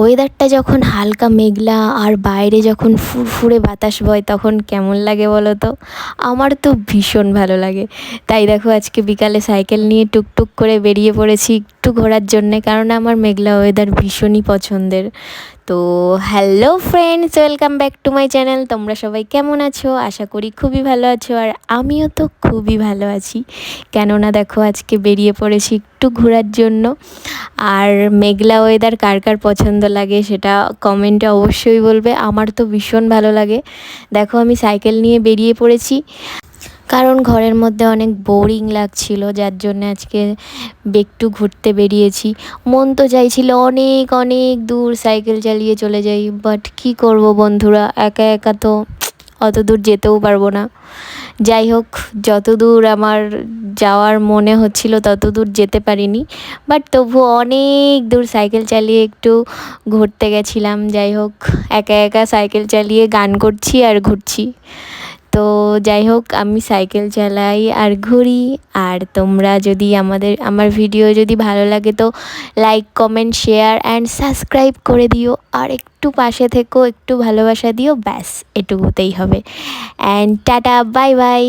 ওয়েদারটা যখন হালকা মেঘলা আর বাইরে যখন ফুরফুরে বাতাস বয় তখন কেমন লাগে বলো তো? আমার তো ভীষণ ভালো লাগে। তাই দেখো আজকে বিকালে সাইকেল নিয়ে টুকটুক করে বেরিয়ে পড়েছি একটু ঘোরার জন্যে, কারণ আমার মেঘলা ওয়েদার ভীষণই পছন্দের। তো hello friends, welcome back to my channel. তোমরা সবাই কেমন আছো? আশা করি খুবই ভালো আছো, আর আমিও তো খুবই ভালো আছি। কেননা দেখো আজকে বেরিয়ে পড়েছি একটু ঘোরার জন্য। আর মেঘলা ওয়েদার কার কার পছন্দ লাগে সেটা কমেন্টে অবশ্যই বলবে। আমার তো ভীষণ ভালো লাগে। দেখো আমি সাইকেল নিয়ে বেরিয়ে পড়েছি, কারণ ঘরের মধ্যে অনেক বোরিং লাগছিল, যার জন্য আজকে একটু ঘুরতে বেরিয়েছি। মন তো চাইছিল অনেক অনেক দূর সাইকেল চালিয়ে চলে যাই, বাট কি করব বন্ধুরা, একা একা তো অত দূর যেতেও পারবো না। যাই হোক, যত দূর আমার যাওয়ার মনে হচ্ছিল তত দূর যেতে পারিনি, বাট তবু অনেক দূর সাইকেল চালিয়ে একটু ঘুরতে গেছিলাম। যাই হোক, একা একা সাইকেল চালিয়ে গান করছি আর ঘুরছি। তো যাই হোক, আমি সাইকেল চালাই আর ঘুরি। আর তোমরা যদি আমার ভিডিও যদি ভালো লাগে তো like, comment, share and subscribe করে দিও, আর একটু পাশে থেকো, একটু ভালোবাসা দিও, ব্যাস এটুকুতেই হবে। And tata, bye bye.